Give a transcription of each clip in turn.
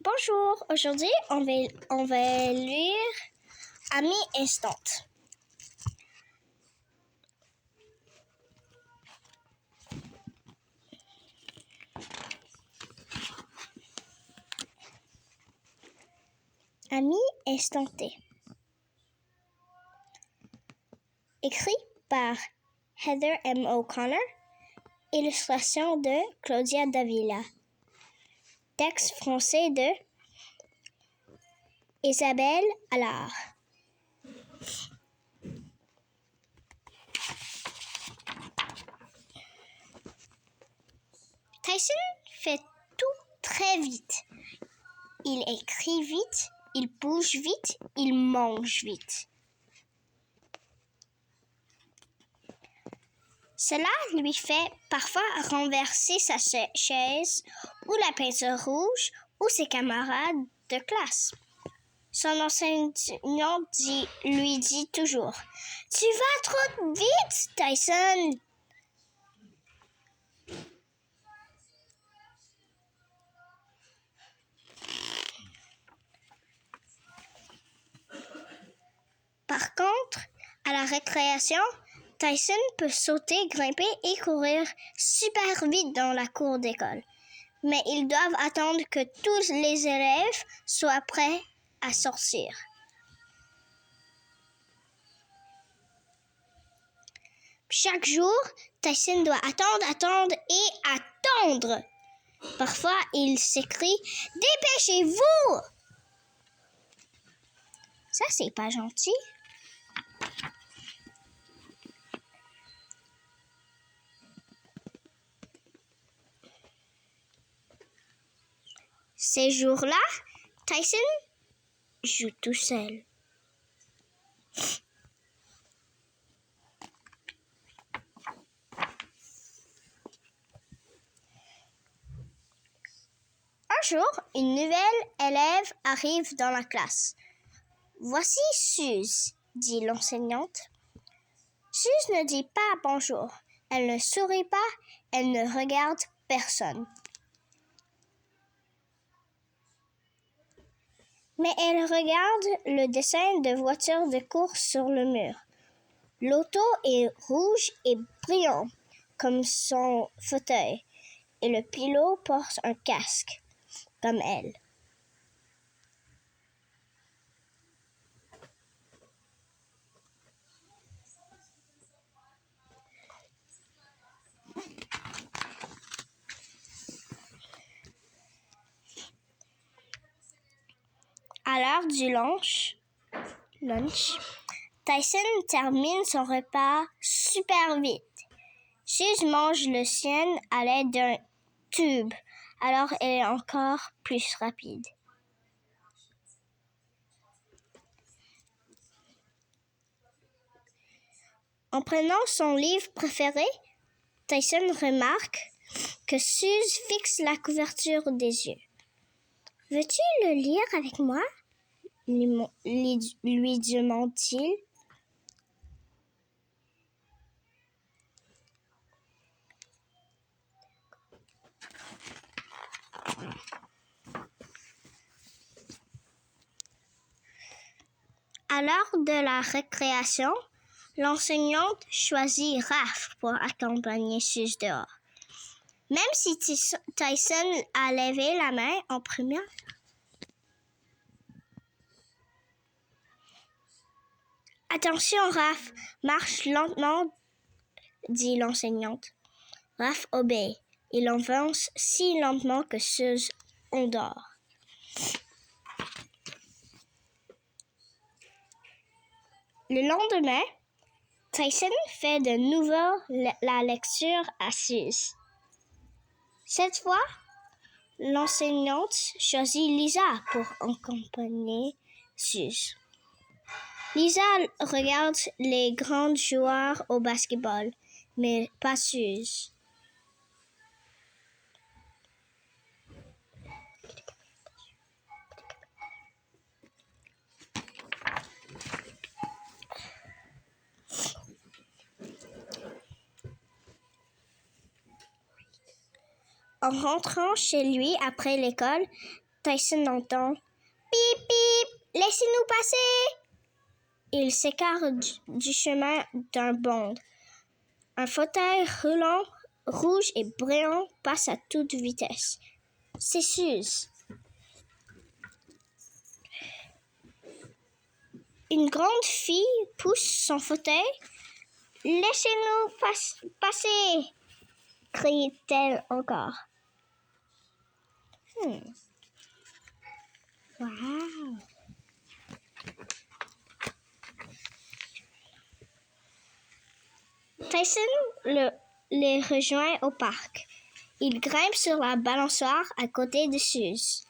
Bonjour, aujourd'hui on va lire Amy Instant. Amy Instanté. Écrit par Heather M. O'Connor. Illustration de Claudia Davila. Texte français de Isabelle Allard. Tyson fait tout très vite. Il écrit vite, il bouge vite, il mange vite. Cela lui fait parfois renverser sa chaise ou la peinture rouge ou ses camarades de classe. Son enseignant lui dit toujours « Tu vas trop vite, Tyson !» Par contre, à la récréation, Tyson peut sauter, grimper et courir super vite dans la cour d'école. Mais ils doivent attendre que tous les élèves soient prêts à sortir. Chaque jour, Tyson doit attendre et attendre. Parfois, il s'écrie « Dépêchez-vous !» Ça, c'est pas gentil. Ces jours-là, Tyson joue tout seul. Un jour, une nouvelle élève arrive dans la classe. « Voici Suze, » dit l'enseignante. Suze ne dit pas bonjour. Elle ne sourit pas, elle ne regarde personne. Mais elle regarde le dessin de voiture de course sur le mur. L'auto est rouge et brillant, comme son fauteuil, et le pilote porte un casque, comme elle. À l'heure du lunch, Tyson termine son repas super vite. Suze mange le sien à l'aide d'un tube, alors elle est encore plus rapide. En prenant son livre préféré, Tyson remarque que Suze fixe la couverture des yeux. « Veux-tu le lire avec moi ?» lui demande-t-il. À l'heure de la récréation, l'enseignante choisit Raph pour accompagner Suze dehors. Même si Tyson a levé la main en premier. « Attention, Raph, marche lentement, » dit l'enseignante. Raph obéit. Il avance si lentement que Suze endort. Le lendemain, Tyson fait de nouveau la lecture à Suze. Cette fois, l'enseignante choisit Lisa pour accompagner Suze. Lisa regarde les grands joueurs au basketball, mais pas Suze. En rentrant chez lui après l'école, Tyson entend « Pip, pip, laissez-nous passer !» Il s'écarte du chemin d'un bond. Un fauteuil roulant, rouge et brillant, passe à toute vitesse. C'est Suze. Une grande fille pousse son fauteuil. « Laissez-nous passer !» crie-t-elle encore. Wow! Tyson les rejoint au parc. Il grimpe sur la balançoire à côté de Suze.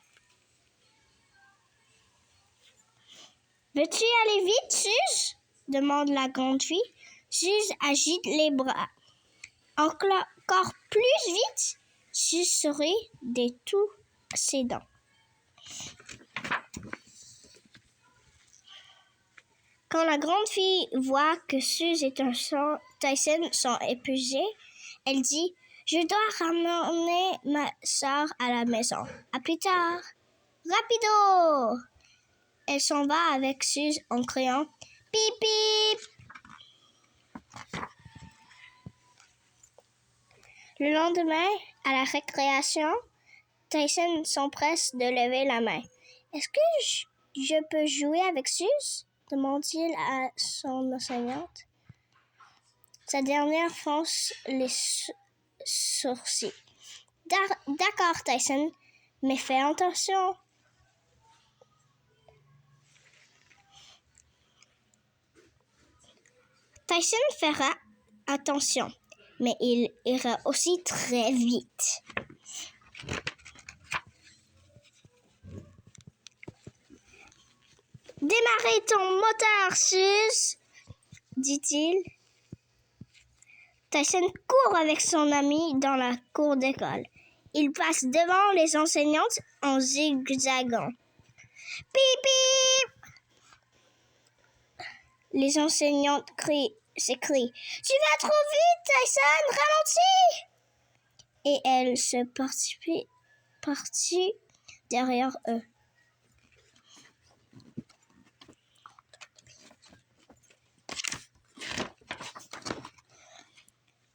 « Veux-tu aller vite, Suze ?» demande la grande fille. Suze agite les bras. « Encore plus vite ?» Suze sourit de tous ses dents. Quand la grande fille voit que Suze et Tyson sont épuisés, elle dit « Je dois ramener ma sœur à la maison. À plus tard. Rapido !» Elle s'en va avec Suze en criant « Pip, pip !» Le lendemain, à la récréation, Tyson s'empresse de lever la main. « Est-ce que je peux jouer avec Suze ?» demande-t-il à son enseignante. Sa dernière fronce les sourcils. « D'accord, Tyson, mais fais attention. » Tyson fera attention, mais il ira aussi très vite. « Démarrez ton moteur, Suze !» dit-il. Tyson court avec son ami dans la cour d'école. Il passe devant les enseignantes en zigzagant. « Pip, pip !» Les enseignantes s'écrient « Tu vas trop vite, Tyson, ralentis !» Et elles se partent derrière eux.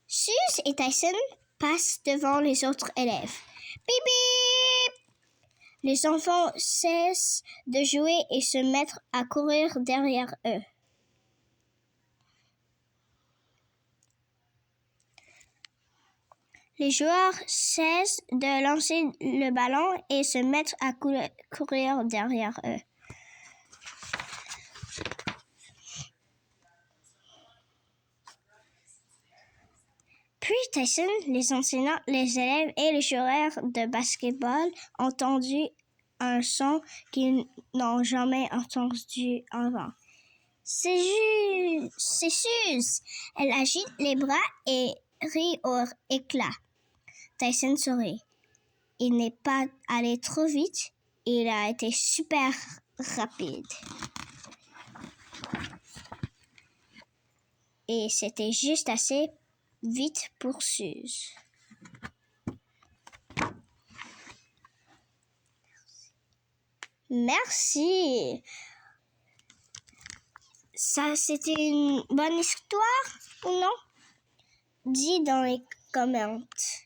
Suze et Tyson passent devant les autres élèves. « Pip, pip !» Les enfants cessent de jouer et se mettent à courir derrière eux. Les joueurs cessent de lancer le ballon et se mettent à courir derrière eux. Puis Tyson, les enseignants, les élèves et les joueurs de basket-ball ont entendu un son qu'ils n'ont jamais entendu avant. C'est Suze! Elle agite les bras et rit au éclat. Tyson sourit. Il n'est pas allé trop vite, il a été super rapide. Et c'était juste assez vite pour Suze. Merci. Ça, c'était une bonne histoire ou non? Dis dans les commentaires.